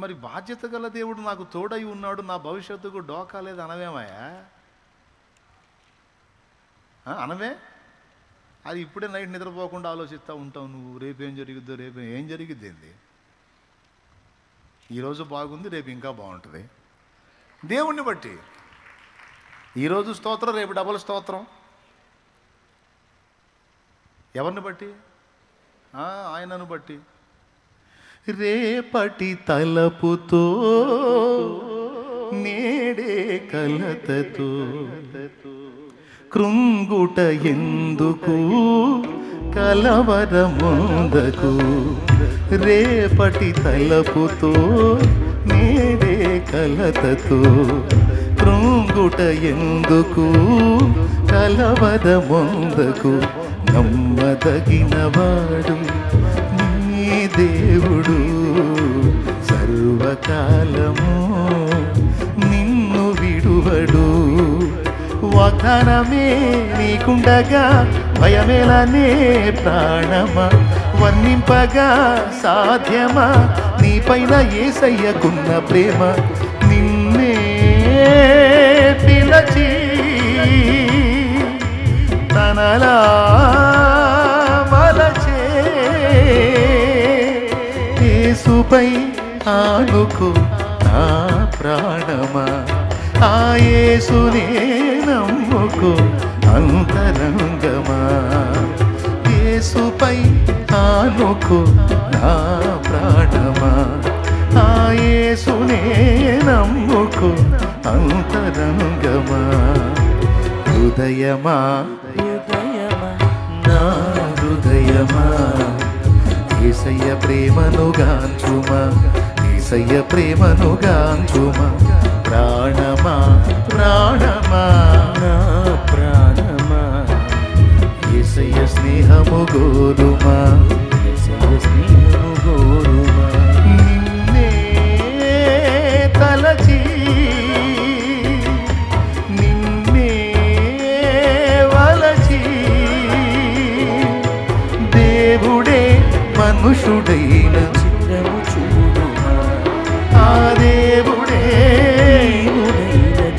మరి బాధ్యత గల దేవుడు నాకు తోడై ఉన్నాడు, నా భవిష్యత్తుకు డోకా లేదు అనవేమయ్యా? అనవే? అది ఇప్పుడే నైట్ నిద్రపోకుండా ఆలోచిస్తూ ఉంటావు నువ్వు. రేపేం జరిగిద్దో, రేపు ఏం జరిగిద్ది ఏంది? ఈరోజు బాగుంది, రేపు ఇంకా బాగుంటుంది. దేవుణ్ణి బట్టి ఈరోజు స్తోత్రం, రేపు డబుల్ స్తోత్రం. ఎవరిని బట్టి? ఆయనను బట్టి. రేపటి తలపుతో నేడే కలతతో కృంగుట ఎందుకు కలవరముందకు. రేపటి తలపుతో నేడే కలతతో కృంగుట ఎందుకు కలవరముందకు. నమ్మదగినవాడు నీ దేవుడు, సర్వకాలము నిన్ను విడువడు. వాగ్దానమే నీకుండగా భయమేలనే ప్రాణమా, వర్ణింపగా సాధ్యమా నీపైన యేసయ్యకున్న ప్రేమ. నిన్నే పిలచి తనలా మలచే యేసుపై ఆనుకో నా ప్రాణమా, ఆ యేసునే నమ్ముకో అంతరంగమా. యేసుపై ఆనుకో నా ప్రాణమా, ఆ యేసునే నమ్ముకో అంతరంగమా. హృదయమా నా హృదయమా, యేసయ్య ప్రేమను గాంచుమా, యేసయ్య ప్రేమను గాంచుమా. ప్రాణమా ప్రాణమా నా ప్రాణమా, యేసయ్య స్నేహము గోరుమా, యేసయ్య స్నేహము గోరుమా. నిన్నే తలచి నిన్నే వలచి దేవుడే మనుషుడైన చిత్రము చూడుమా, ఆ దేవుడే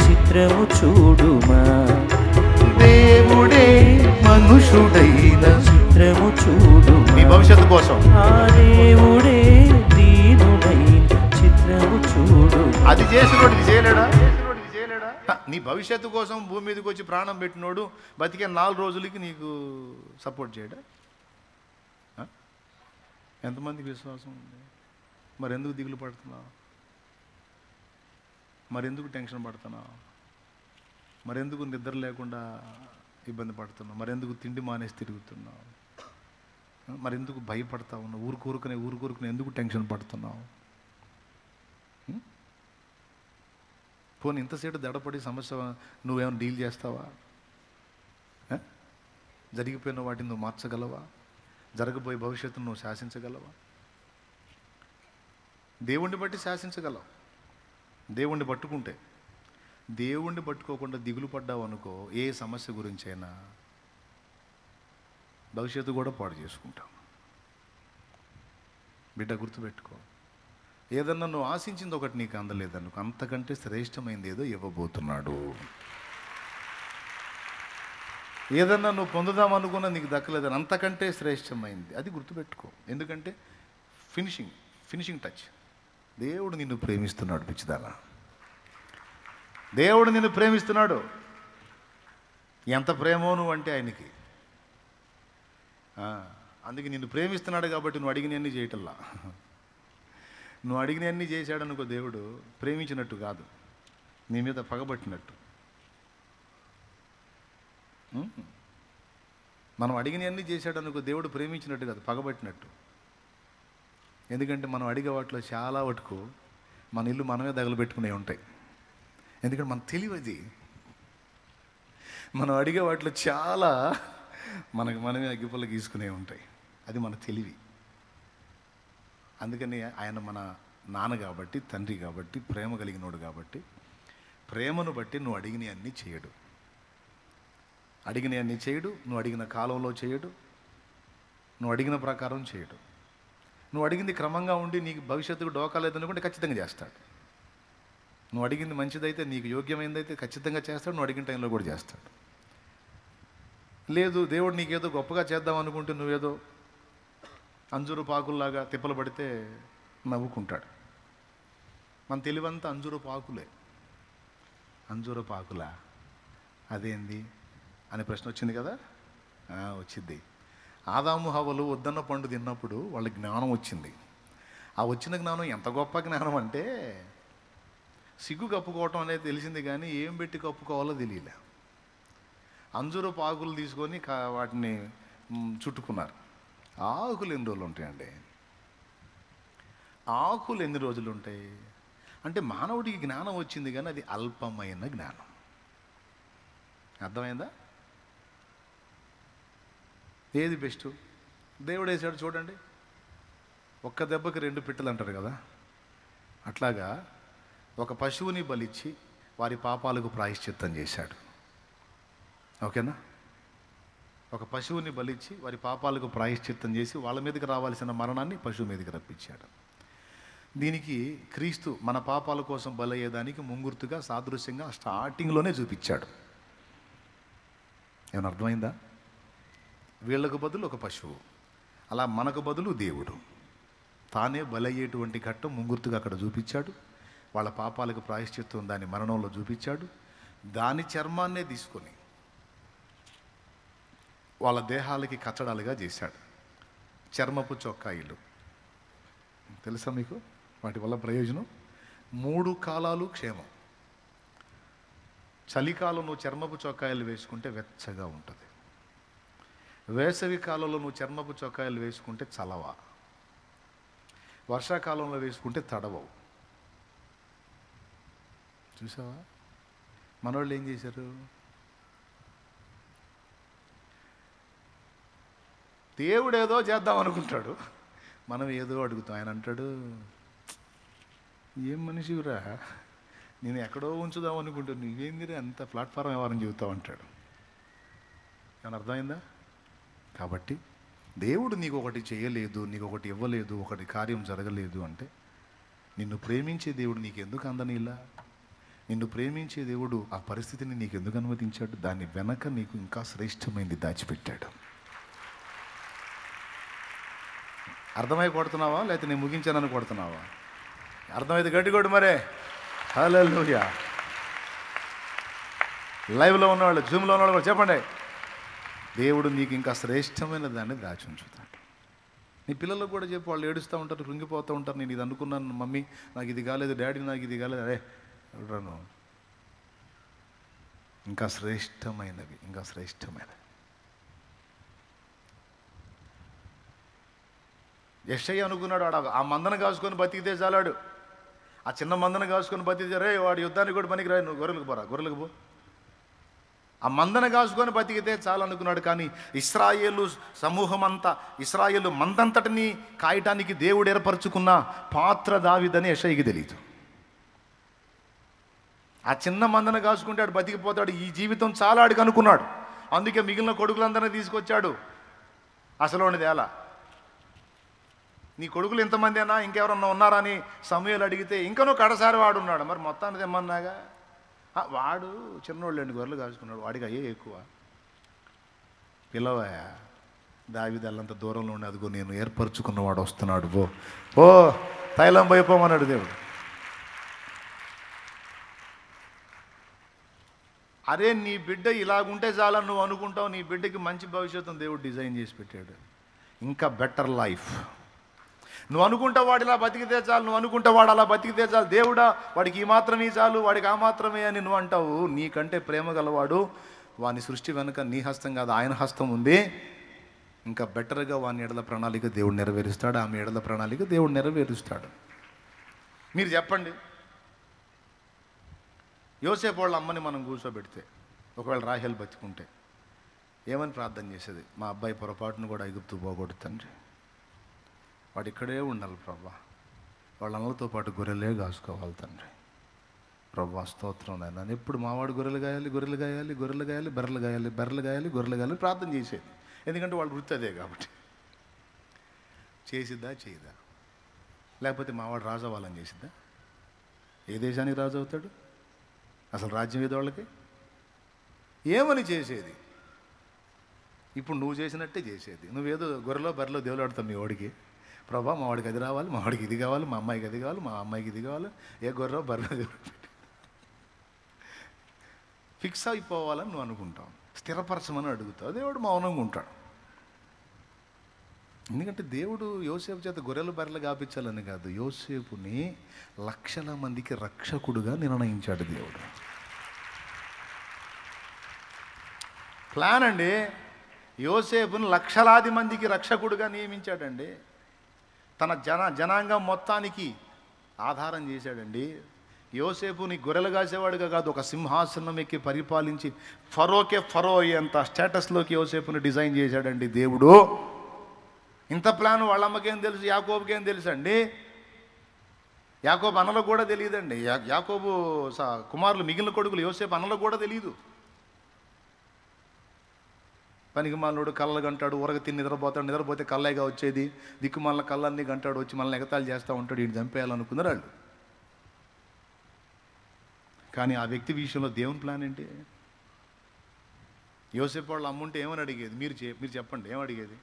చిత్రము చూడుమా. దేవుడే మనుషుడైన చిత్రము చూడు నీ భవిష్యత్తు కోసం. ఆ దేవుడే దీనుడైన చిత్రము చూడు. అది చేసినోడు ఇది చేయలేడా? నీ భవిష్యత్తు కోసం భూమి మీదకి వచ్చి ప్రాణం పెట్టినోడు బతికే 4 రోజులకి నీకు సపోర్ట్ చేయడా? ఎంతమందికి విశ్వాసం ఉంది? మరెందుకు దిగులు పడుతున్నావు? మరెందుకు టెన్షన్ పడుతున్నావు? మరెందుకు నిద్ర లేకుండా ఇబ్బంది పడుతున్నావు? మరెందుకు తిండి మానేసి తిరుగుతున్నావు? మరెందుకు భయపడతా ఉన్నావు? ఊరుకూరుకునే ఎందుకు టెన్షన్ పడుతున్నావు? పోనీ ఇంతసేపు దడపడి సమస్య నువ్వేమైనా డీల్ చేస్తావా? జరిగిపోయిన వాటిని నువ్వు మార్చగలవా? జరగబోయే భవిష్యత్తును నువ్వు శాసించగలవా? దేవుణ్ణి బట్టి శాసించగలవు. దేవుణ్ణి పట్టుకుంటే. దేవుణ్ణి పట్టుకోకుండా దిగులు పడ్డావు అనుకో, ఏ సమస్య గురించైనా భవిష్యత్తు కూడా పాడు చేసుకుంటాం. బిడ్డ గుర్తుపెట్టుకో, ఏదన్నా నువ్వు ఆశించింది ఒకటి నీకు అందలేదనుకో, అంతకంటే శ్రేష్టమైంది ఏదో ఇవ్వబోతున్నాడు. ఏదన్నా నువ్వు పొందుదాం అనుకున్నా నీకు దక్కలేదని, అంతకంటే శ్రేష్టమైంది అది గుర్తుపెట్టుకో. ఎందుకంటే ఫినిషింగ్ టచ్. దేవుడు నిన్ను ప్రేమిస్తున్నాడు పిచ్చిదానా. దేవుడు నిన్ను ప్రేమిస్తున్నాడు. ఎంత ప్రేమో నువ్వు అంటే ఆయనకి. అందుకే నిన్ను ప్రేమిస్తున్నాడు కాబట్టి నువ్వు అడిగినవన్నీ చేయటల్లా. నువ్వు అడిగినవన్నీ చేశాడనుకో దేవుడు ప్రేమించినట్టు కాదు, నీ మీద పగబట్టినట్టు. మనం అడిగినవన్నీ చేశాడనుకో దేవుడు ప్రేమించినట్టు కాదు, పగబట్టినట్టు. ఎందుకంటే మనం అడిగే వాటిలో చాలా వరకు మన ఇల్లు మనమే తగలబెట్టుకునే ఉంటాయి. ఎందుకంటే మన తెలివది. మనం అడిగే వాటిలో చాలా మనమే అగ్గిపుల్ల గీసుకునే ఉంటాయి. అది మన తెలివి. అందుకని ఆయన మన నాన్న కాబట్టి, తండ్రి కాబట్టి, ప్రేమ కలిగినోడు కాబట్టి, ప్రేమను బట్టి నువ్వు అడిగినవన్నీ చేయడు. నువ్వు అడిగిన కాలంలో చేయడు, నువ్వు అడిగిన ప్రకారం చేయడు. నువ్వు అడిగింది క్రమంగా ఉండి నీకు భవిష్యత్తుకు డోకా లేదనుకుంటే ఖచ్చితంగా చేస్తాడు. నువ్వు అడిగింది మంచిదైతే, నీకు యోగ్యమైనదైతే ఖచ్చితంగా చేస్తాడు. నువ్వు అడిగిన టైంలో కూడా చేస్తాడు. లేదు, దేవుడు నీకేదో గొప్పగా చేద్దాం అనుకుంటే నువ్వేదో అంజూరు పాకుల్లాగా తిప్పలు పడితే నవ్వుకుంటాడు. మన తెలివంతా అంజూరు పాకులే. అంజూరు పాకులా అదేంది అనే ప్రశ్న వచ్చింది కదా. వచ్చింది. ఆదాము హవ్వలు వద్దన్న పండు తిన్నప్పుడు వాళ్ళకి జ్ఞానం వచ్చింది. ఆ వచ్చిన జ్ఞానం ఎంత గొప్ప జ్ఞానం అంటే, సిగ్గు కప్పుకోవటం అనేది తెలిసింది కానీ ఏం పెట్టి కప్పుకోవాలో తెలియలే. అంజూరు ఆకులు తీసుకొని వాటిని చుట్టుకున్నారు. ఆకులు ఎన్ని రోజులు ఉంటాయండి? ఆకులు ఎన్ని రోజులు ఉంటాయి అంటే, మానవుడికి జ్ఞానం వచ్చింది కానీ అది అల్పమైన జ్ఞానం. అర్థమైందా? ఏది బెస్ట్? దేవుడు వేసాడు చూడండి. ఒక్క దెబ్బకి 2 పిట్టలు అంటారు కదా. అట్లాగా ఒక పశువుని బలిచ్చి వారి పాపాలకు ప్రాయశ్చిత్తం చేశాడు. ఓకేనా? ఒక పశువుని బలిచ్చి వారి పాపాలకు ప్రాయశ్చిత్తం చేసి వాళ్ళ మీదకి రావాల్సిన మరణాన్ని పశువు మీదకి రప్పించాడు. దీనికి క్రీస్తు మన పాపాల కోసం బలయ్యేదానికి ముంగుర్తుగా సాదృశ్యంగా స్టార్టింగ్లోనే చూపించాడు. ఏమైనా అర్థమైందా? వీళ్ళకు బదులు ఒక పశువు, అలా మనకు బదులు దేవుడు తానే బలయ్యేటువంటి ఘట్టం ముంగుర్తుగా అక్కడ చూపించాడు. వాళ్ళ పాపాలకు ప్రాయశ్చిత్తం దాని మరణంలో చూపించాడు. దాని చర్మాన్నే తీసుకొని వాళ్ళ దేహాలకి కచ్చడాలుగా చేశాడు. చర్మపు చొక్కాయిలు తెలుసా మీకు? వాటి వల్ల ప్రయోజనం 3 కాలాలు క్షేమం. చలికాలం నువ్వు చర్మపు చొక్కాయలు వేసుకుంటే వెచ్చగా ఉంటుంది. వేసవి కాలంలో నువ్వు చర్మపు చొక్కాయలు వేసుకుంటే చలవ. వర్షాకాలంలో వేసుకుంటే తడవవు. చూసావా? మనోళ్ళు ఏం చేశారు? దేవుడు ఏదో చేద్దాం అనుకుంటాడు, మనం ఏదో అడుగుతాం. ఆయన అంటాడు, ఏం మనిషిరా, నేను ఎక్కడో ఉంచుదాం అనుకుంటాను, నువ్వేందిరా అంత ప్లాట్ఫారం ఎవరని చెబుతావు అంటాడు. ఏమన్నా అర్థమైందా? కాబట్టి దేవుడు నీకు ఒకటి చేయలేదు, నీకు ఒకటి ఇవ్వలేదు, ఒకటి కార్యం జరగలేదు అంటే, నిన్ను ప్రేమించే దేవుడు నీకు ఎందుకు అందనిలా? నిన్ను ప్రేమించే దేవుడు ఆ పరిస్థితిని నీకు ఎందుకు అనుమతించాడు? దాని వెనక నీకు ఇంకా శ్రేష్టమైంది దాచిపెట్టాడు. అర్థమై కొడుతున్నావా లేకపోతే నేను ముగించానని కొడుతున్నావా? అర్థమైతే గట్టిగొట్టు మరే. హల్లెలూయా. లైవ్లో ఉన్నవాళ్ళు, జూమ్లో ఉన్నవాళ్ళు కూడా చెప్పండి, దేవుడు నీకు ఇంకా శ్రేష్టమైన దాన్ని దాచి ఉంచుతాడు. నీ పిల్లలకు కూడా చెప్పు. వాళ్ళు ఏడుస్తూ ఉంటారు, కృంగిపోతూ ఉంటారు, నేను ఇది అనుకున్నాను మమ్మీ, నాకు ఇది కాలేదు, డాడీ నాకు ఇది కాలేదు. అదే ఎవడను ఇంకా శ్రేష్టమైనవి, ఇంకా శ్రేష్టమైనవి. యెషయా అనుకున్నాడు, వాడు ఆ మందను కాసుకొని బతికితే చాలాడు, ఆ చిన్న మందను కాసుకొని బతికితే, రే వాడు యుద్ధానికి కూడా పనికి రా, నువ్వు గొర్రెలకు పోరా, గొర్రెలకు పో, ఆ మందను కాసుకొని బతికితే చాలు అనుకున్నాడు. కానీ ఇశ్రాయేలు సమూహం అంతా, ఇశ్రాయేలు మందంతటిని కాయటానికి దేవుడు ఏర్పరచుకున్న పాత్ర దావీదని యెషయాకి తెలియదు. ఆ చిన్న మందను కాసుకుంటే ఆడు బతికిపోతాడు, ఈ జీవితం చాలా ఆడికి అనుకున్నాడు. అందుకే మిగిలిన కొడుకులందరినీ తీసుకొచ్చాడు. అసలోనిది ఎలా, నీ కొడుకులు ఇంతమంది అయినా ఇంకెవరన్నా ఉన్నారా అని సమూయేలు అడిగితే, ఇంకనూ కడసారి వాడు ఉన్నాడు. మరి మొత్తాన్ని తెమ్మన్నాగా, వాడు చిన్నోళ్ళు 2 గొర్రెలు కాసుకున్నాడు, వాడికి అయ్యే ఎక్కువ. పిల్లవయా, దావీదు అల్లంత దూరంలో ఉండి, అదిగో నేను ఏర్పరచుకున్నవాడు వస్తున్నాడు, ఓ తైలం పోయిపోమన్నాడు దేవుడు. అరే నీ బిడ్డ ఇలాగుంటే చాలని నువ్వు అనుకుంటావు, నీ బిడ్డకి మంచి భవిష్యత్తును దేవుడు డిజైన్ చేసి పెట్టాడు, ఇంకా బెటర్ లైఫ్. నువ్వు అనుకుంటావు వాడు ఇలా బతికితే చాలు, నువ్వు అనుకుంటావు వాడు అలా బతికితే చాలు, దేవుడా వాడికి ఈ మాత్రమే చాలు, వాడికి ఆ మాత్రమే అని నువ్వు అంటావు. నీకంటే ప్రేమ గలవాడు, వాని సృష్టి వెనుక నీ హస్తం కాదు ఆయన హస్తం ఉంది. ఇంకా బెటర్గా వాని ఎడల ప్రణాళిక దేవుడు నెరవేరుస్తాడు, ఆమె ఎడల ప్రణాళిక దేవుడు నెరవేరుస్తాడు. మీరు చెప్పండి, యోసేపు వాళ్ళ అమ్మని మనం కూర్చోబెడితే, ఒకవేళ రాహేల్ బతికుంటే ఏమని ప్రార్థన చేసేది? మా అబ్బాయి పొరపాటును కూడా ఐగుప్తు పోకూడదు తండ్రి, వాడు ఇక్కడే ఉండాలి ప్రభా, వాళ్ళ అన్నలతో పాటు గొర్రెలే కాసుకోవాలి తండ్రి. ప్రభా స్తోత్రం నాయన, నన్ను ఎప్పుడు మావాడు గొర్రెలు గాయాలి, గొర్రెలు గాయాలి, గొర్రెలు గాయాలి, బర్రెలు గాయాలి, బర్రెలు గాయాలి, గొర్రెలు గాయాలి ప్రార్థన చేసేది. ఎందుకంటే వాళ్ళు వృత్తి అదే కాబట్టి. చేసిద్దా చేయదా? లేకపోతే మావాడు రాజు అవ్వాలని చేసిందా? ఏ దేశానికి రాజు అవుతాడు? అసలు రాజ్యం ఏదో వాళ్ళకి ఏమని చేసేది? ఇప్పుడు నువ్వు చేసినట్టే చేసేది. నువ్వేదో గొర్రెలో బర్రెలో దేవుడు ఆడుతావు మీ వాడికి. ప్రభా మా వాడికి అది రావాలి, మా వాడికి ఇది కావాలి, మా అమ్మాయికి అది కావాలి, మా అమ్మాయికి ఇది కావాలి. ఏ గొర్రెలో బర్రెలో దేవుడు ఫిక్స్ అయిపోవాలని నువ్వు అనుకుంటావు. స్థిరపరచమని అడుగుతావు. దేవుడు మౌనంగా ఉంటాడు. ఎందుకంటే దేవుడు యోసేపు చేత గొర్రెలు బర్రెలు గాపించాలని కాదు, యోసేపుని లక్షల మందికి రక్షకుడుగా నిర్ణయించాడు దేవుడు. ప్లాన్ అండి. యోసేపుని లక్షలాది మందికి రక్షకుడుగా నియమించాడండి. తన జనాంగం మొత్తానికి ఆధారం చేశాడండి. యోసేపుని గొర్రెలు కాసేవాడుగా కాదు, ఒక సింహాసనం ఎక్కి పరిపాలించి ఫరోకే ఫరో అయ్యేంత స్టేటస్లోకి యోసేపుని డిజైన్ చేశాడండి దేవుడు. ఇంత ప్లాన్ వాళ్ళమ్మకేం తెలుసు, యాకోబుకేం తెలుసు అండి? యాకోబు అన్నలకు కూడా తెలియదండి. యాకోబు కుమారులు మిగిలిన కొడుకులు యోసేపు అన్నలకు కూడా తెలియదు. పనికి మాలోడు కళ్ళలు గంటాడు, ఊరగ తిని నిద్రపోతాడు, నిద్రపోతే కళ్ళగా వచ్చేది, దిక్కుమాల కళ్ళన్నీ గంటాడు, వచ్చి మనల్ని ఎగతాళి చేస్తూ ఉంటాడు, ఈయన చంపేయాలనుకున్నారు వాళ్ళు. కానీ ఆ వ్యక్తి విషయంలో దేవుని ప్లాన్ ఏంటి? యోసేపు వాళ్ళు అమ్ముంటే ఏమని అడిగేది? మీరు చెప్పండి, ఏం అడిగేది?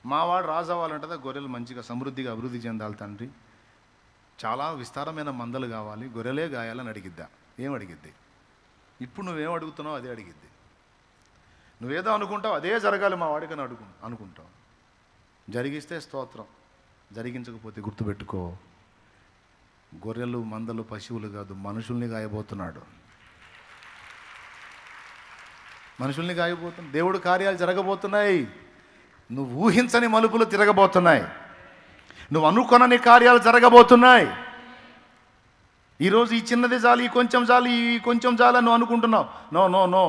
మావాడు రాజు అవ్వాలంటే గొర్రెలు మంచిగా సమృద్ధిగా అభివృద్ధి చెందాలి తండ్రి, చాలా విస్తారమైన మందలు కావాలి, గొర్రెలే గాయాలని అడిగిద్దా? ఏం అడిగిద్ది? ఇప్పుడు నువ్వేం అడుగుతున్నావు అదే అడిగిద్ది. నువ్వేదో అనుకుంటావు అదే జరగాలి మా వాడికని అనుకుంటావు. జరిగిస్తే స్తోత్రం, జరిగించకపోతే గుర్తుపెట్టుకో, గొర్రెలు మందలు పశువులు కాదు, మనుషుల్ని గాయబోతున్నాడు. మనుషుల్ని గాయబోతున్నాడు. దేవుడు కార్యాలు జరగబోతున్నాయి. నువ్వు ఊహించని మలుపులు తిరగబోతున్నాయి. నువ్వు అనుకొనని కార్యాలు జరగబోతున్నాయి. ఈరోజు ఈ చిన్నది చాలు, ఈ కొంచెం చాలు, ఈ కొంచెం చాలు నువ్వు అనుకుంటున్నావు. నో నో నో,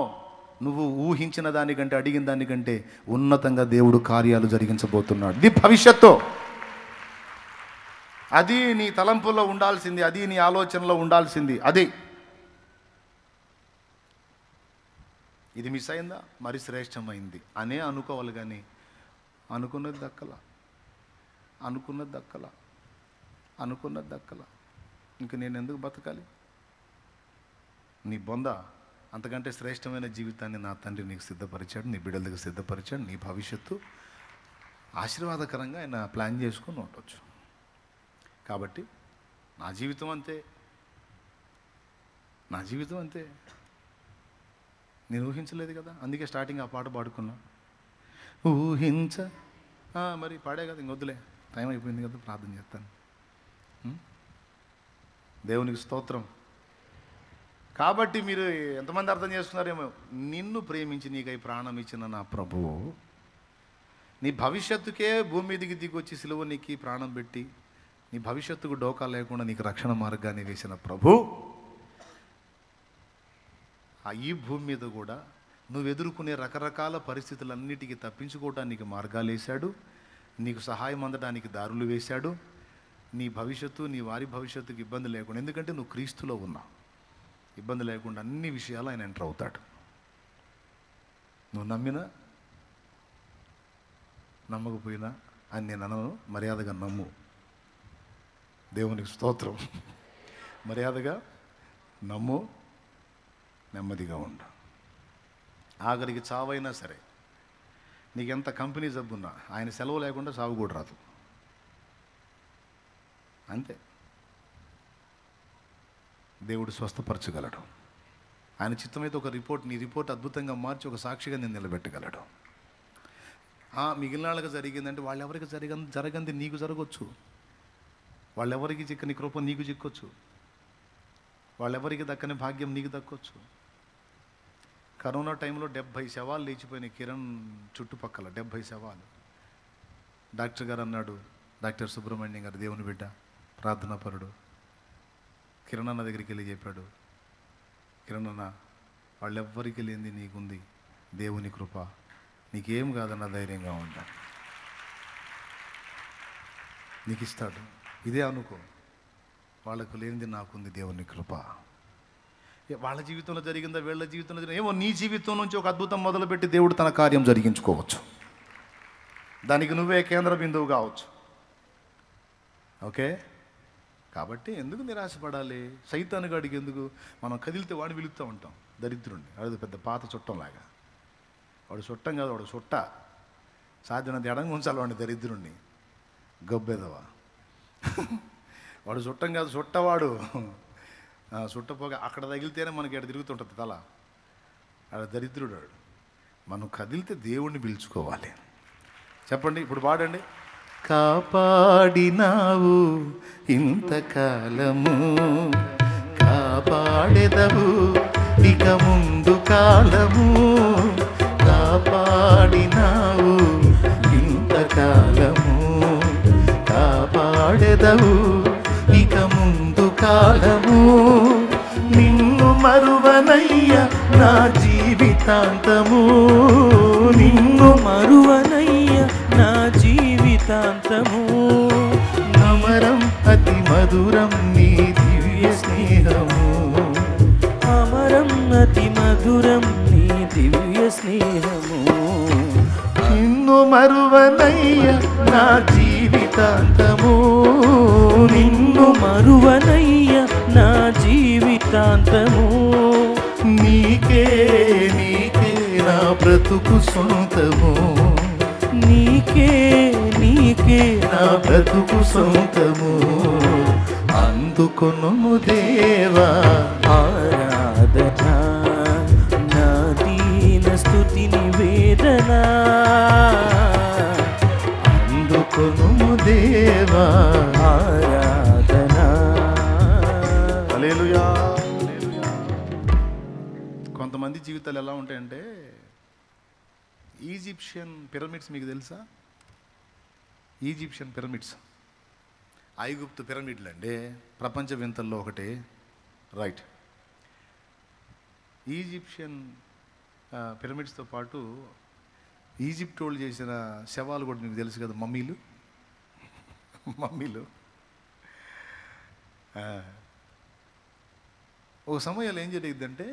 నువ్వు ఊహించిన దానికంటే అడిగిన దానికంటే ఉన్నతంగా దేవుడు కార్యాలు జరిగించబోతున్నాడు. ఇది భవిష్యత్తు. అది నీ తలంపుల్లో ఉండాల్సింది, అది నీ ఆలోచనలో ఉండాల్సింది. అది ఇది మిస్ అయిందా, మరి శ్రేష్టమైంది అనే అనుకోవాలి. కానీ అనుకున్నది దక్కల. ఇంక నేను ఎందుకు బతకాలి? నీ బొంద. అంతకంటే శ్రేష్టమైన జీవితాన్ని నా తండ్రి నీకు సిద్ధపరిచాడు, నీ బిడ్డల దగ్గర సిద్ధపరిచాడు. నీ భవిష్యత్తు ఆశీర్వాదకరంగా ఆయన ప్లాన్ చేసుకొని ఉండొచ్చు. కాబట్టి నా జీవితం అంతే. నేను ఊహించలేదు కదా, అందుకే స్టార్టింగ్ ఆ పాట పాడుకున్నా. మరి పాడే కదా, ఇంకొద్దులే, టైం అయిపోయింది కదా, ప్రార్థన చేస్తాను. దేవునికి స్తోత్రం. కాబట్టి మీరు ఎంతమంది అర్థం చేసుకున్నారేమో, నిన్ను ప్రేమించి నీకై ప్రాణం ఇచ్చిన నా ప్రభువు, నీ భవిష్యత్తుకే భూమి మీదికి దిగొచ్చి సిలువ నీకు ప్రాణం పెట్టి నీ భవిష్యత్తుకు డోకా లేకుండా నీకు రక్షణ మార్గాన్ని వేసిన ప్రభు, ఈ భూమి మీద కూడా నువ్వు ఎదుర్కొనే రకరకాల పరిస్థితులన్నిటికీ తప్పించుకోవడానికి మార్గాలు వేశాడు, నీకు సహాయం అందడానికి దారులు వేశాడు. నీ భవిష్యత్తు, నీ వారి భవిష్యత్తుకి ఇబ్బంది లేకుండా, ఎందుకంటే నువ్వు క్రీస్తులో ఉన్నావు. ఇబ్బంది లేకుండా అన్ని విషయాలు ఆయన ఎంటర్ అవుతాడు. నువ్వు నమ్మినా నమ్మకపోయినా అని నేను అనను, మర్యాదగా నమ్ము. దేవునికి స్తోత్రం. మర్యాదగా నమ్ము, నెమ్మదిగా ఉండు. ఆఖరికి చావైనా సరే, నీకెంత కంపెనీ జబ్బున్నా ఆయన సెలవు లేకుండా సాగు కూడా రాదు. అంతే. దేవుడు స్వస్థపరచగలడు. ఆయన చిత్తమైతే ఒక నీ రిపోర్ట్ అద్భుతంగా మార్చి ఒక సాక్షిగా నేను నిలబెట్టగలడు. మిగిలిన వాళ్ళకి జరిగిందంటే వాళ్ళెవరికి జరగంది నీకు జరగవచ్చు. వాళ్ళెవరికి చిక్కని కృప నీకు చిక్కొచ్చు. వాళ్ళెవరికి దక్కని భాగ్యం నీకు దక్కొచ్చు. కరోనా టైంలో 70 శవాలు లేచిపోయినాయి కిరణ్ చుట్టుపక్కల, 70 శవాలు. డాక్టర్ గారు అన్నాడు, డాక్టర్ సుబ్రహ్మణ్యం గారు, దేవుని బిడ్డ, ప్రార్థనాపరుడు, కిరణ్ అన్న దగ్గరికి వెళ్ళి చెప్పాడు, కిరణ్ అన్న, వాళ్ళెవ్వరికి లేనిది నీకుంది, దేవుని కృప, నీకేం కాదన్న ధైర్యంగా ఉంటా, నీకు ఇస్తాడు. ఇదే అనుకో, వాళ్ళకు లేనిది నాకుంది, దేవుని కృప. వాళ్ళ జీవితంలో జరిగిందా, వీళ్ళ జీవితంలో జరిగిందా ఏమో, నీ జీవితం నుంచి ఒక అద్భుతం మొదలుపెట్టి దేవుడు తన కార్యం జరిగించుకోవచ్చు. దానికి నువ్వే కేంద్ర బిందువు కావచ్చు. ఓకే, కాబట్టి ఎందుకు నిరాశపడాలి? సైతాను గాడికి ఎందుకు? మనం కదిలితే వాడిని పిలుస్తూ ఉంటాం దరిద్రుడిని. అది పెద్ద పాత చుట్టంలాగా. వాడు చుట్టం కాదు, వాడు చుట్ట. సాధ్యమైనంత ఎడంగా ఉంచాలి వాడిని, దరిద్రుడిని. గబ్బెదవా వాడు చుట్టం కాదు, చుట్టవాడు. చుట్టపోగా అక్కడ తగిలితేనే మనకి ఎక్కడ తిరుగుతుంటుంది తల. ఆడ దరిద్రుడు వాడు. మనం కదిలితే దేవుణ్ణి పిలుచుకోవాలి. చెప్పండి, ఇప్పుడు పాడండి. కాపాడినావు ఇంతకాలము, కాపాడెదవు ఇక ముందు కాలము. కాపాడినావు ఇంతకాలము, కాపాడెదవు ఇక ముందు కాలము. నిన్ను మరువనయ్య నా జీవితాంతము, నిన్ను మరువనయ్య నా జీవితాంతము. అమరం అతి మధురం నీ దివ్య స్నేహము, అమరం అతి మధురం నీ దివ్య స్నేహము. నిన్ను మరువనయ్య నా జీవితాంతము, నిన్ను మరువనయ్య నా జీవితాంతము. నీకే నీకే నా బ్రతుకు సొంతము, నీకే నీకే నా బ్రతుకు సొంతము. అందుకొనుము దేవా ఆరాధన, నా దీన స్తుతి నివేదన. అందుకొనుము దేవా ఆరాధన. హల్లెలూయా. కొంతమంది జీవితాలు ఎలా ఉంటాయంటే, ఈజిప్షియన్ పిరమిడ్స్ మీకు తెలుసా? ఈజిప్షియన్ పిరమిడ్స్, ఐగుప్తు పిరమిడ్లు అండి, ప్రపంచ వింతల్లో ఒకటి. రైట్. ఈజిప్షియన్ పిరమిడ్స్తో పాటు ఈజిప్ట్ వాళ్ళు చేసిన శవాలు కూడా మీకు తెలుసు కదా, మమ్మీలు. మమ్మీలు ఒక సమయంలో ఏం జరిగిందంటే,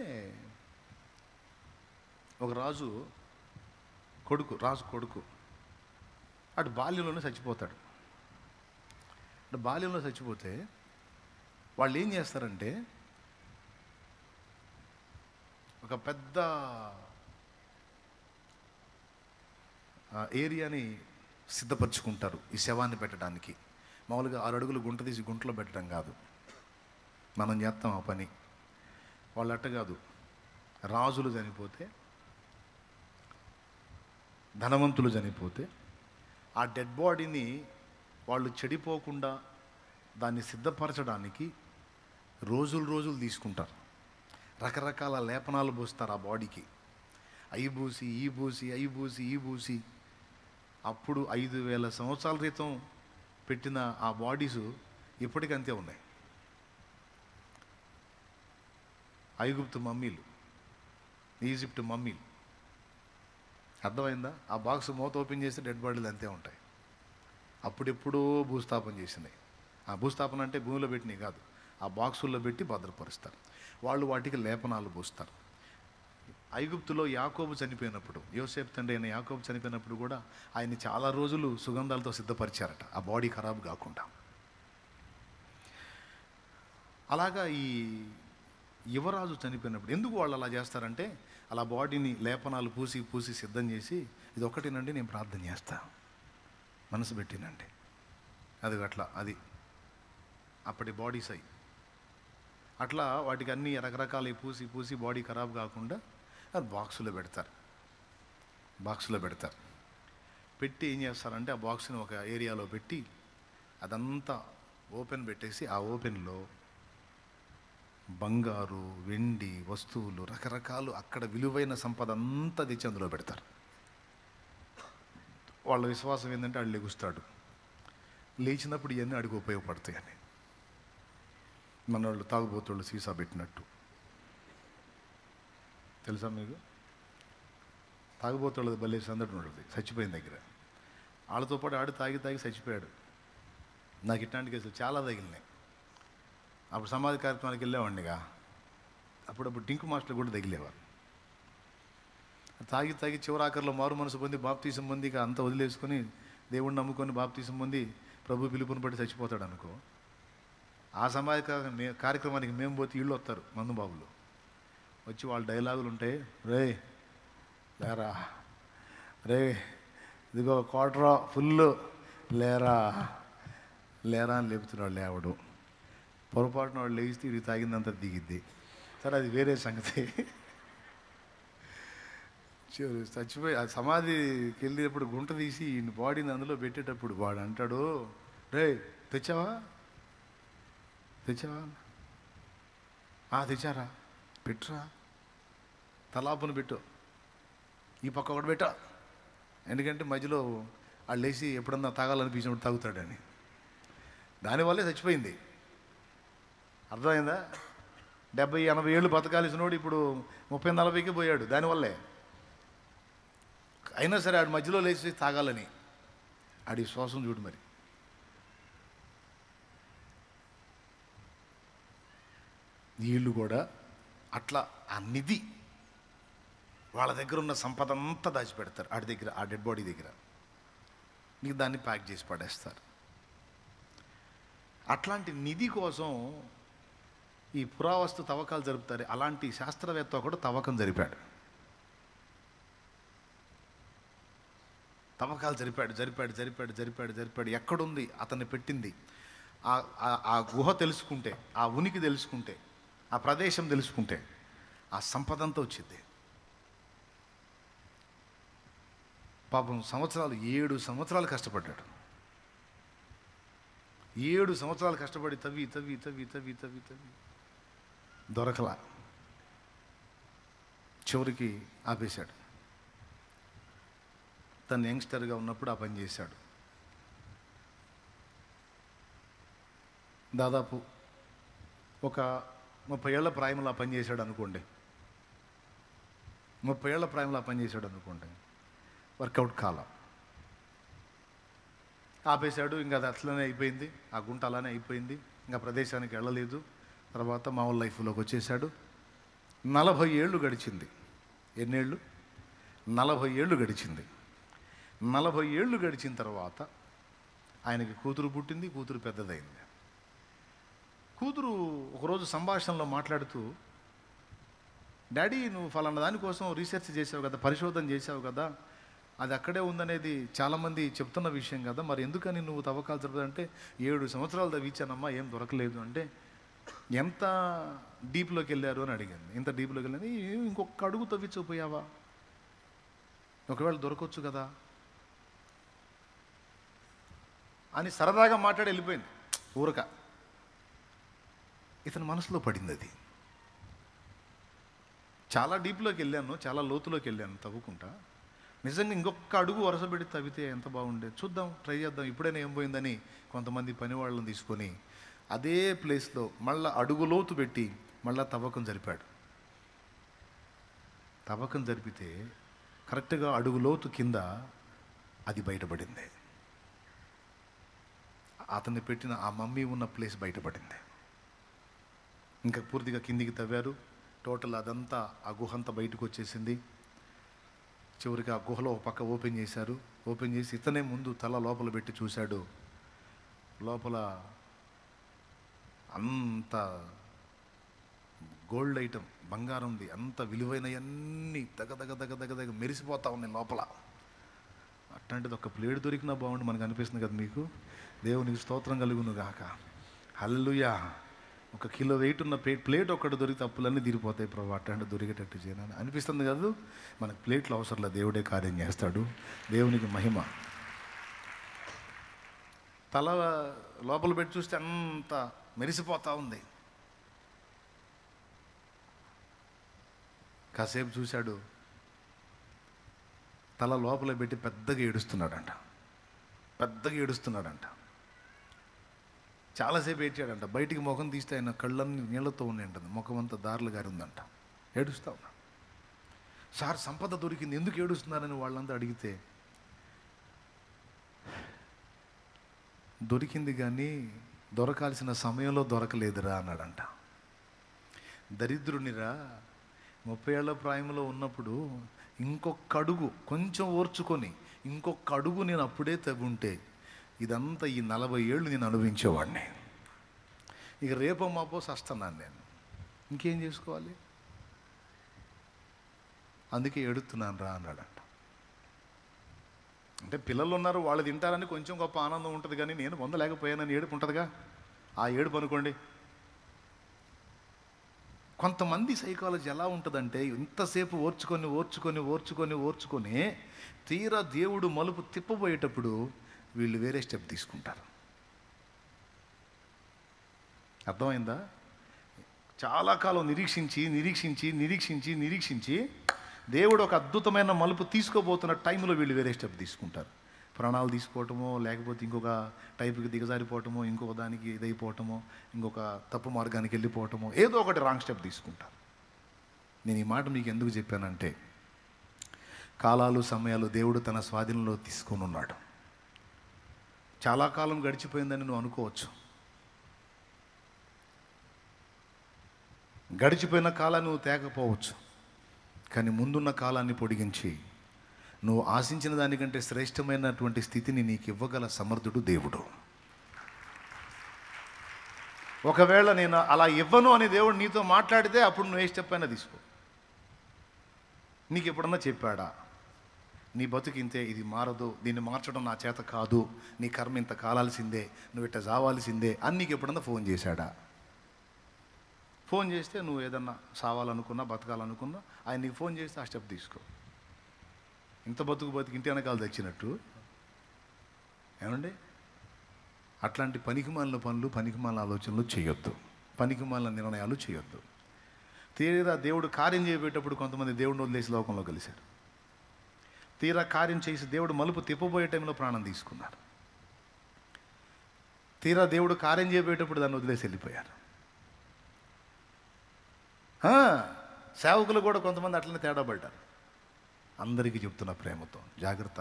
ఒక రాజు కొడుకు అటు బాల్యంలోనే చచ్చిపోతాడు. అటు బాల్యంలో చచ్చిపోతే వాళ్ళు ఏం చేస్తారంటే, ఒక పెద్ద ఏరియాని సిద్ధపరచుకుంటారు ఈ శవాన్ని పెట్టడానికి. మామూలుగా 6 అడుగులు గుంట తీసి గుంటలో పెట్టడం కాదు, మనం చేస్తాం ఆ పని. వాళ్ళు అట్ట కాదు. రాజులు చనిపోతే, ధనవంతులు చనిపోతే ఆ డెడ్ బాడీని వాళ్ళు చెడిపోకుండా దాన్ని సిద్ధపరచడానికి రోజులు తీసుకుంటారు. రకరకాల లేపనాలు పూస్తారు ఆ బాడీకి. అయి పూసి అప్పుడు 5000 సంవత్సరాల క్రితం పెట్టిన ఆ బాడీసు ఇప్పటికంతే ఉన్నాయి. ఐగుప్తు మమ్మీలు, ఈజిప్ట్ మమ్మీలు. అర్థమైందా? ఆ బాక్స్ మూత ఓపెన్ చేస్తే డెడ్ బాడీలు అంతే ఉంటాయి. అప్పుడెప్పుడో భూస్థాపన చేసినాయి. ఆ భూస్థాపన అంటే భూమిలో పెట్టినవి కాదు, ఆ బాక్సుల్లో పెట్టి భద్రపరుస్తారు. వాళ్ళు వాటికి లేపనాలు పూస్తారు. ఐగుప్తులో యాకోబు చనిపోయినప్పుడు, యోసేపు తండ్రి అయిన యాకోబు చనిపోయినప్పుడు కూడా ఆయన్ని చాలా రోజులు సుగంధాలతో సిద్ధపరిచారట, ఆ బాడీ ఖరాబ్ కాకుండా. అలాగా ఈ యువరాజు చనిపోయినప్పుడు ఎందుకు వాళ్ళు అలా చేస్తారంటే, అలా బాడీని లేపనాలు పూసి సిద్ధం చేసి, ఇది ఒక్కటేనండి నేను ప్రార్థన చేస్తా, మనసు పెట్టినండి, అది అట్లా, అది అప్పటి బాడీస్ అయి అట్లా వాటికి అన్ని రకరకాలు పూసి బాడీ ఖరాబ్ కాకుండా అది బాక్సులో పెడతారు. పెట్టి ఏం చేస్తారంటే, ఆ బాక్స్ని ఒక ఏరియాలో పెట్టి అదంతా ఓపెన్ పెట్టేసి, ఆ ఓపెన్లో బంగారు, వెండి వస్తువులు, రకరకాలు అక్కడ విలువైన సంపద అంతా తెచ్చి అందులో పెడతారు. వాళ్ళ విశ్వాసం ఏంటంటే, వాళ్ళు లెగుస్తాడు, లేచినప్పుడు ఇవన్నీ అడిగి ఉపయోగపడతాయని. మన వాళ్ళు తాగుబోతుళ్ళు సీసా పెట్టినట్టు తెలుసా మీకు? తాగుబోతుళ్ళది భలే సందడి ఉంటుంది. చచ్చిపోయిన దగ్గర వాళ్ళతో పాటు ఆడు తాగి చచ్చిపోయాడు. నాకు ఇట్లాంటి కేసులు చాలా తగిలినాయి. అప్పుడు సమాధి కార్యక్రమానికి వెళ్ళేవాడినిగా, అప్పుడప్పుడు టింకు మాస్టర్లు కూడా తగిలేవారు. తాగి చివరాఖరిలో మారు మనసు పొంది బాప్తీసం పొంది ఇక అంతా వదిలేసుకొని దేవుణ్ణి నమ్ముకొని బాప్తీసం పొంది ప్రభు పిలుపుని బట్టి చచ్చిపోతాడు అనుకో, ఆ సమాజ కార్యక్రమానికి మేము పోతే వీళ్ళు వస్తారు మందుబాబులు వచ్చి వాళ్ళ డైలాగులు ఉంటాయి. రే లేరా, రే ఇదిగో క్వార్టరా ఫుల్, లేరా లేరా అని లేపుతున్నాడు. లేవడు, పొరపాటున వాళ్ళు లేస్తే ఇది తాగిందంతా దిగిద్ది. సరే అది వేరే సంగతి. చచ్చిపోయి ఆ సమాధికి వెళ్ళేటప్పుడు గుంట తీసి ఈ బాడీని అందులో పెట్టేటప్పుడు వాడు అంటాడు, రే తెచ్చావా తెచ్చావా, తెచ్చారా, పెట్టురా, తలాపును పెట్టు, ఈ పక్క ఒకటి పెట్టా, ఎందుకంటే మధ్యలో వాళ్ళు లేచి ఎప్పుడన్నా తాగాలనిపించినప్పుడు తాగుతాడని. దానివల్లే చచ్చిపోయింది. అర్థమైందా? 70-80 ఏళ్ళు బతకాల్సినోడు ఇప్పుడు 30-40కి పోయాడు దానివల్లే. అయినా సరే ఆడి మధ్యలో లేచి తాగాలని ఆడి శ్వాసం చూడు. మరి వీళ్ళు కూడా అట్లా ఆ నిధి వాళ్ళ దగ్గర ఉన్న సంపద అంతా దాచిపెడతారు ఆడి దగ్గర, ఆ డెడ్ బాడీ దగ్గర. నీకు దాన్ని ప్యాక్ చేసి పడేస్తారు. అట్లాంటి నిధి కోసం ఈ పురావస్తు తవ్వకాలు జరుపుతారు. అలాంటి శాస్త్రవేత్త కూడా తవ్వకం జరిపాడు. తవ్వకాలు జరిపాడు. ఎక్కడుంది అతన్ని పెట్టింది, ఆ గుహ తెలుసుకుంటే, ఆ ఉనికి తెలుసుకుంటే, ఆ ప్రదేశం తెలుసుకుంటే ఆ సంపద అంతా వచ్చింది. పాపం 7 సంవత్సరాలు కష్టపడ్డాడు. 7 సంవత్సరాలు కష్టపడి తవ్వి దొరకలా. చివరికి ఆపేశాడు. తను యంగ్స్టర్గా ఉన్నప్పుడు ఆ పని చేశాడు. దాదాపు ఒక 30 ఏళ్ల ప్రాయంలో ఆ పని చేశాడు అనుకోండి. 30 ఏళ్ల ప్రాయంలో ఆ పని చేశాడు అనుకోండి. వర్కౌట్ కాల, ఆపేశాడు. ఇంకా అది అట్లనే అయిపోయింది, ఆ గుంట అలానే అయిపోయింది. ఇంకా ప్రదేశానికి వెళ్ళలేదు. తర్వాత మామూలు లైఫ్లోకి వచ్చేసాడు. 40 ఏళ్ళు గడిచింది. ఎన్నేళ్ళు? 40 ఏళ్ళు గడిచింది. 40 ఏళ్ళు గడిచిన తర్వాత ఆయనకి కూతురు పుట్టింది. కూతురు పెద్దదైంది. కూతురు ఒకరోజు సంభాషణలో మాట్లాడుతూ, డాడీ నువ్వు ఫలానా దానికోసం రీసెర్చ్ చేసావు కదా, పరిశోధన చేసావు కదా, అది అక్కడే ఉందనేది చాలామంది చెప్తున్న విషయం కదా, మరి ఎందుకని నువ్వు తవ్వకాలు జరుపుతావంటే 7 సంవత్సరాలు తవ్వించానమ్మా, ఏం దొరకలేదు అంటే, ఎంత డీప్లోకి వెళ్ళారు అని అడిగాను. ఎంత డీప్లోకి వెళ్ళాను, ఇంకొక అడుగు తవ్వించకపోయావా, ఒకవేళ దొరకొచ్చు కదా అని సరదాగా మాట్లాడి వెళ్ళిపోయింది ఊరక. ఇతని మనసులో పడింది అది. చాలా డీప్లోకి వెళ్ళాను, చాలా లోతులోకి వెళ్ళాను తవ్వుకుంటా. నిజంగా ఇంకొక అడుగు వరుస పెట్టి తవ్వితే ఎంత బాగుండేది, చూద్దాం, ట్రై చేద్దాం, ఇప్పుడైనా ఏం పోయిందని కొంతమంది పని వాళ్ళని తీసుకొని అదే ప్లేస్లో మళ్ళీ అడుగు లోతు పెట్టి మళ్ళీ తవ్వకం జరిపాడు. తవ్వకం జరిపితే కరెక్ట్గా అడుగు లోతు కింద అది బయటపడింది. అతన్ని పెట్టిన ఆ మమ్మీ ఉన్న ప్లేస్ బయటపడింది. ఇంకా పూర్తిగా కిందికి తవ్వారు. టోటల్ అదంతా ఆ గుహ అంతా బయటకు వచ్చేసింది. చివరికి ఆ గుహలో ఒక పక్క ఓపెన్ చేశారు. ఓపెన్ చేసి ఇతనే ముందు తల లోపల పెట్టి చూశాడు. లోపల అంత గోల్డ్ ఐటమ్, బంగారంది, అంత విలువైనవన్నీ దగ్గ మెరిసిపోతా ఉన్నాయి లోపల. అట్లాంటిది ఒక ప్లేట్ దొరికినా బాగుండి మనకు అనిపిస్తుంది కదా మీకు. దేవునికి స్తోత్రం కలుగును గాక. హల్లెలూయా. 1 కిలో వెయిట్ ఉన్న ప్లేట్ ఒక్కటి దొరికితే అప్పులన్నీ తీరిపోతాయి ప్రభు, అట్లాంటి దొరికేటట్టు చేయనని అనిపిస్తుంది కదా. మనకు ప్లేట్లు అవసరం లేదు, దేవుడే కార్యం చేస్తాడు. దేవునికి మహిమ. తల లోపల పెట్టి చూస్తే అంత మెరిసిపోతూ ఉంది. కాసేపు చూశాడు. తల లోపల పెట్టి పెద్దగా ఏడుస్తున్నాడంట. చాలాసేపు ఏడ్చాడంట. బయటికి ముఖం తీస్తే ఆయన కళ్ళన్నీ నీళ్లతో ఉన్నాయంట, ముఖం అంతా దారులు గారి ఉందంట. ఏడుస్తూ ఉన్నాడు. సార్ సంపద దొరికింది, ఎందుకు ఏడుస్తున్నారని వాళ్ళంతా అడిగితే, దొరికింది కానీ దొరకాల్సిన సమయంలో దొరకలేదురా అన్నాడంట. దరిద్రునిరా, 30 ఏళ్ల ప్రాయంలో ఉన్నప్పుడు ఇంకొక అడుగు కొంచెం ఓర్చుకొని ఇంకొక అడుగు నేను అప్పుడే తవ్వుంటే ఇదంతా ఈ 40 ఏళ్ళు నేను అనుభవించేవాడిని. ఇక రేపో మాపో సస్తున్నాను నేను, ఇంకేం చేసుకోవాలి, అందుకే ఏడుతున్నాను రా అన్నాడంట. అంటే పిల్లలు ఉన్నారు, వాళ్ళు తింటారని కొంచెం గొప్ప ఆనందం ఉంటుంది, కానీ నేను పొందలేకపోయానని ఏడుపు ఉంటుందిగా, ఆ ఏడుపు అనుకోండి. కొంతమంది సైకాలజీ ఎలా ఉంటుందంటే, ఇంతసేపు ఓర్చుకొని ఓర్చుకొని ఓర్చుకొని ఓర్చుకొని తీరా దేవుడు మలుపు తిప్పబోయేటప్పుడు వీళ్ళు వేరే స్టెప్ తీసుకుంటారు. అర్థమైందా? చాలా కాలం నిరీక్షించి నిరీక్షించి నిరీక్షించి నిరీక్షించి దేవుడు ఒక అద్భుతమైన మలుపు తీసుకోబోతున్న టైంలో వీళ్ళు వేరే స్టెప్ తీసుకుంటారు. ప్రాణాలు తీసుకోవటమో, లేకపోతే ఇంకొక టైపుకి దిగజారిపోవటమో, ఇంకొక దానికి ఇదైపోవటమో, ఇంకొక తప్పు మార్గానికి వెళ్ళిపోవటమో, ఏదో ఒకటి రాంగ్ స్టెప్ తీసుకుంటారు. నేను ఈ మాట మీకు ఎందుకు చెప్పానంటే, కాలాలు సమయాలు దేవుడు తన స్వాధీనంలో తీసుకొని ఉన్నాడు. చాలా కాలం గడిచిపోయిందని నువ్వు అనుకోవచ్చు. గడిచిపోయిన కాలాన్ని నువ్వు తేకపోవచ్చు, కానీ ముందున్న కాలాన్ని పొడిగించి నువ్వు ఆశించిన దానికంటే శ్రేష్టమైనటువంటి స్థితిని నీకు ఇవ్వగల సమర్థుడు దేవుడు. ఒకవేళ నేను అలా ఇవ్వను అని దేవుడు నీతో మాట్లాడితే అప్పుడు నువ్వు ఏ స్టెప్ అయినా తీసుకో. నీకు ఎప్పుడన్నా చెప్పాడా, నీ బతుకింతే, ఇది మారదు, దీన్ని మార్చడం నా చేత కాదు, నీ కర్మ ఇంత కాలాల్సిందే, నువ్వు ఇట్ట చావాల్సిందే అని నీకు ఎప్పుడన్నా ఫోన్ చేశాడా? ఫోన్ చేస్తే నువ్వు ఏదన్నా సావాలనుకున్నా, బతకాలనుకున్నా, ఆయన నీకు ఫోన్ చేస్తే ఆ స్టెప్ తీసుకో. ఇంత బతుకు ఇంటి వెనకాల తెచ్చినట్టు ఏమండి? అట్లాంటి పనికిమాలిన పనులు, పనికిమాలిన ఆలోచనలు చేయొద్దు, పనికిమాలిన నిర్ణయాలు చేయొద్దు. తీరా దేవుడు కార్యం చేయబోయేటప్పుడు కొంతమంది దేవుడిని వదిలేసి లోకంలో కలిశారు. తీరా కార్యం చేసి దేవుడు మలుపు తిప్పబోయే టైంలో ప్రాణం తీసుకున్నారు. తీరా దేవుడు కార్యం చేయబోయేటప్పుడు దాన్ని వదిలేసి వెళ్ళిపోయారు. సేవకులు కూడా కొంతమంది అట్లనే తేడా పడ్డారు. అందరికీ చెప్తున్న ప్రేమతో, జాగ్రత్త.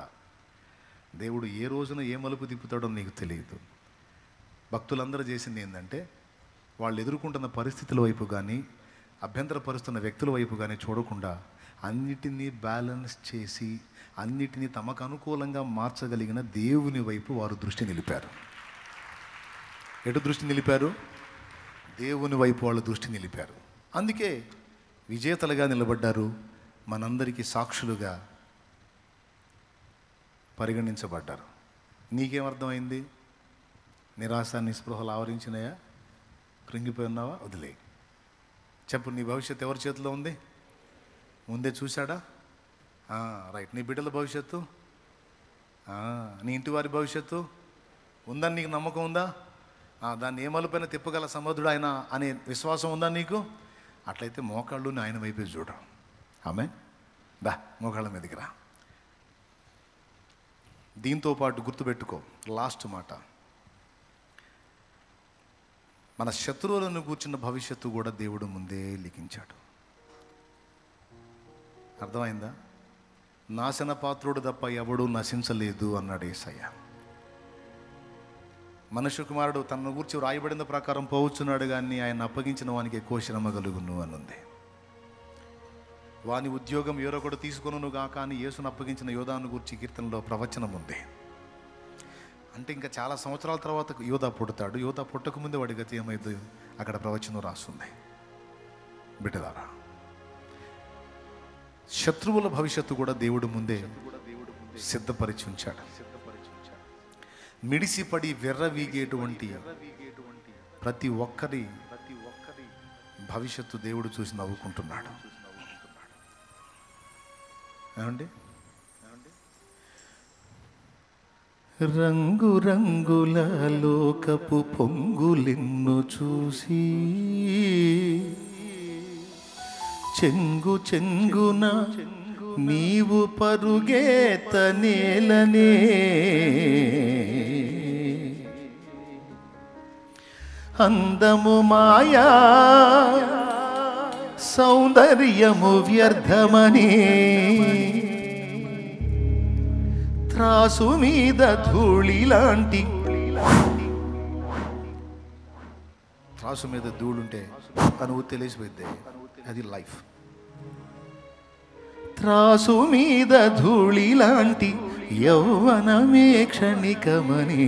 దేవుడు ఏ రోజున ఏ మలుపు తిప్పుతాడో నీకు తెలియదు. భక్తులందరూ చేసింది ఏంటంటే, వాళ్ళు ఎదుర్కొంటున్న పరిస్థితుల వైపు కానీ, అభ్యంతరపరుస్తున్న వ్యక్తుల వైపు కానీ చూడకుండా అన్నిటినీ బ్యాలెన్స్ చేసి అన్నిటినీ తమకు అనుకూలంగా మార్చగలిగిన దేవుని వైపు వారు దృష్టి నిలిపారు. ఎటు దృష్టి నిలిపారు? దేవుని వైపు వాళ్ళు దృష్టి నిలిపారు. అందుకే విజేతలుగా నిలబడ్డారు, మనందరికీ సాక్షులుగా పరిగణించబడ్డారు. నీకేమర్థమైంది? నిరాశ నిస్పృహలు ఆవరించినాయా? కృంగిపోయి ఉన్నావా? వదిలే. చెప్పు, నీ భవిష్యత్తు ఎవరి చేతిలో ఉంది? ముందే చూశాడా? రైట్. నీ బిడ్డల భవిష్యత్తు, నీ ఇంటి వారి భవిష్యత్తు ఉందని నీకు నమ్మకం ఉందా? దాన్ని ఏ మలుపైన తిప్పగల సమర్థుడు ఆయన అనే విశ్వాసం ఉందా నీకు? అట్లయితే మోకాళ్ళు ఆయన వైపే చూడు. ఆమె దా, మోకాళ్ళ మీదకి రా. దీంతో పాటు గుర్తుపెట్టుకో, లాస్ట్ మాట, మన శత్రువులను కూర్చున్న భవిష్యత్తు కూడా దేవుడు ముందే లిఖించాడు. అర్థమైందా? నాశన పాత్రుడు తప్ప ఎవడూ నశించలేదు అన్నాడు యేసయ్య. మనుష్య కుమారుడు తన గురించి రాయబడిన ప్రకారం పోవచ్చున్నాడు, కానీ ఆయన అప్పగించిన వానికి ఎక్కువ శ్రమ కలుగును అని ఉంది. వాని ఉద్యోగం ఎవరొకడు తీసుకొనును గాక అని యేసును అప్పగించిన యోధాను గురించి కీర్తనలో ప్రవచనం ఉంది. అంటే ఇంకా చాలా సంవత్సరాల తర్వాత యోధా పుడతాడు. యోధా పుట్టకముందే వాడి గతి ఏమైంది అక్కడ ప్రవచనం రాస్తుంది. బిడ్డలారా, శత్రువుల భవిష్యత్తు కూడా దేవుడు ముందే సిద్ధపరిచి ఉంచాడు. మిడిసిపడి వెర్రవీగేటువంటి ప్రతి ఒక్కరి భవిష్యత్తు దేవుడు చూసి నవ్వుకుంటున్నాడు. ఏమండి? రంగు రంగుల లోకపు పొంగులెన్ను చూసి చెంగు చెంగున నీవు పరుగేత నేలనే, అందము మాయా సౌందర్యము వ్యర్థమని త్రాసు మీద ధూళి లాంటి, త్రాసు మీద ధూళుంటే అనుభూతి తెలిసిపోద్ది. అది లైఫ్. త్రాసు మీద ధూళి లాంటి యౌవనమే క్షణికమని,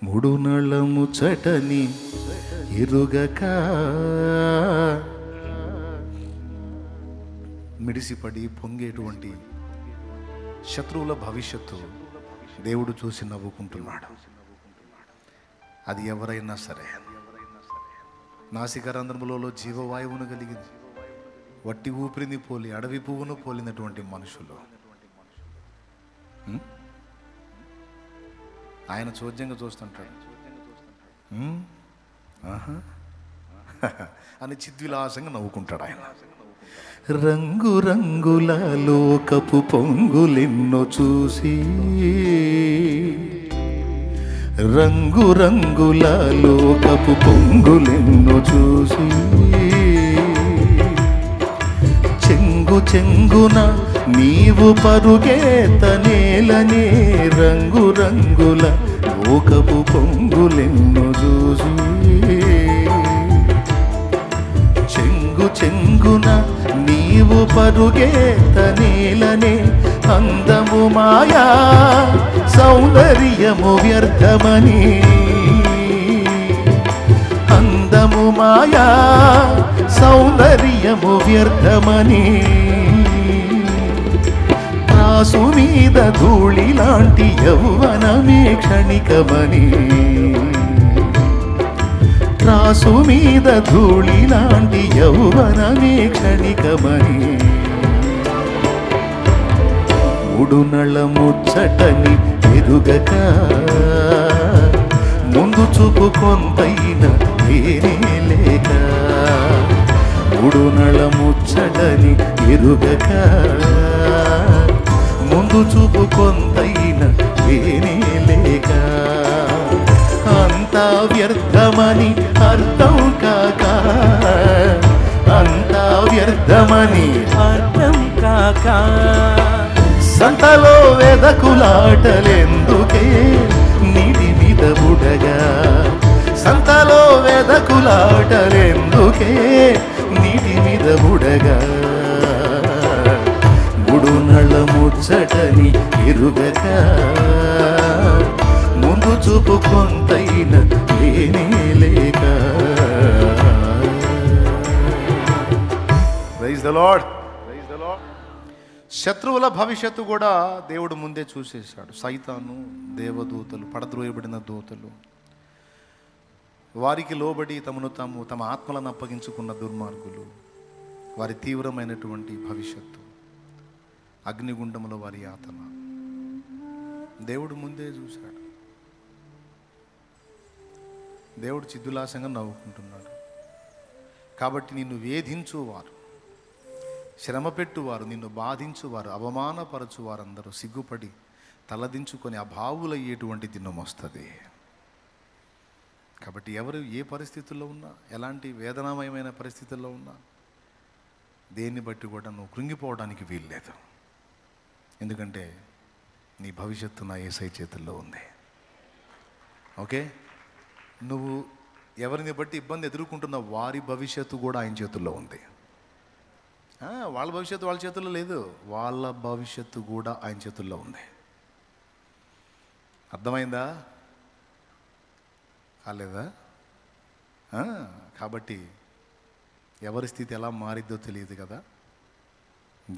ముడునళ్ళ ముచ్చటని ఎరుగక మిడిసిపడి పొంగేటువంటి శత్రువుల భవిష్యత్తు దేవుడు చూసి నవ్వుకుంటున్నాడు. అది ఎవరైనా సరే. నాసికారంధ్రములలో జీవవాయువును కలిగింది, వట్టి ఊపిరిని పోలి అడవి పువ్వును పోలినటువంటి మనుషులు ఆయన చోద్యంగా చూస్తుంటాడు. అని చిద్విలాసంగా నవ్వుకుంటాడు ఆయన. రంగు రంగుల లోకపు పొంగులెన్నో చూసి, రంగు రంగుల లోకపు పొంగులెన్నో చూసి, చెంగు చెంగున నీవు పరుగేత నేలనే, రంగు రంగుల లోకపు పొంగులెన్నో చూసి, చెంగు చెంగున నీవు పరుగేత నేలనే, అందము మాయా సౌందర్యము వ్యర్థమని, అందము మాయా సౌందర్యము వ్యర్థమని, త్రాసు మీద ధూళి లాంటి యౌవనమే క్షణికమని, త్రాసు మీద ధూళి లాంటి యౌవనమే క్షణికమని, ఉడునళ ముచ్చటని ఎరుగక ముందు చూపు కొంతైన వేరే లేక, ఉడునళ ముచ్చటని ఎరుగక ముందు చూపు కొంతైన వేరే లేక, అంతా వ్యర్థమని అర్థం కాక, అంతా వ్యర్థమని అర్థం కాక, సంతలో వెదకులాటలెందుకే నీటి మీద బుడగా, సంతలో వెదకులాటలెందుకే నీటి మీద బుడగా, గుడునళ్ళ ముచ్చటని ఎరుగక ముందు చూపు కొంతైన లేనే లేక. Praise the lord. శత్రువుల భవిష్యత్తు కూడా దేవుడు ముందే చూసేశాడు. సైతాను, దేవదూతలు, పడద్రోయబడిన దూతలు, వారికి లోబడి తమ ఆత్మలను అప్పగించుకున్న దుర్మార్గులు, వారి తీవ్రమైనటువంటి భవిష్యత్తు, అగ్నిగుండములో వారి యాతన దేవుడు ముందే చూశాడు. దేవుడు చిద్దులాసంగా నవ్వుకుంటున్నాడు. కాబట్టి నిన్ను వేధించువారు, శ్రమ పెట్టువారు, నిన్ను బాధించువారు, అవమానపరచువారందరూ సిగ్గుపడి తలదించుకొని అభావులయ్యేటువంటి దినం వస్తుంది. కాబట్టి ఎవరు ఏ పరిస్థితుల్లో ఉన్నా, ఎలాంటి వేదనామయమైన పరిస్థితుల్లో ఉన్నా, దేన్ని బట్టి కూడా నువ్వు కృంగిపోవడానికి వీల్లేదు. ఎందుకంటే నీ భవిష్యత్తు నా యేసయ్య చేతుల్లో ఉంది. ఓకే, నువ్వు ఎవరిని బట్టి ఇబ్బంది ఎదుర్కొంటున్న వారి భవిష్యత్తు కూడా ఆయన చేతుల్లో ఉంది. వాళ్ళ భవిష్యత్తు వాళ్ళ చేతుల్లో లేదు, వాళ్ళ భవిష్యత్తు కూడా ఆయన చేతుల్లో ఉంది. అర్థమైందా? కాలేదా? కాబట్టి ఎవరి స్థితి ఎలా మారిద్దో తెలియదు కదా.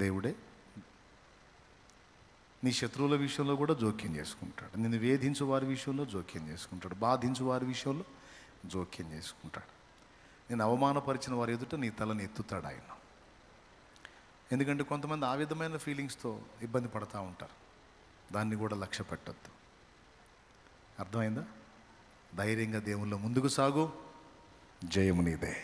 దేవుడే నీ శత్రువుల విషయంలో కూడా జోక్యం చేసుకుంటాడు. నిన్ను వేధించు వారి విషయంలో జోక్యం చేసుకుంటాడు. బాధించు వారి విషయంలో జోక్యం చేసుకుంటాడు. నేను అవమానపరిచిన వారి ఎదుట నీ తలని ఎత్తుతాడు ఆయన. ఎందుకంటే కొంతమంది ఆ విధమైన ఫీలింగ్స్తో ఇబ్బంది పడుతూ ఉంటారు. దాన్ని కూడా లక్ష్య పెట్టద్దు. అర్థమైందా? ధైర్యంగా దేవుళ్ళో ముందుకు సాగు. జయము నీదే.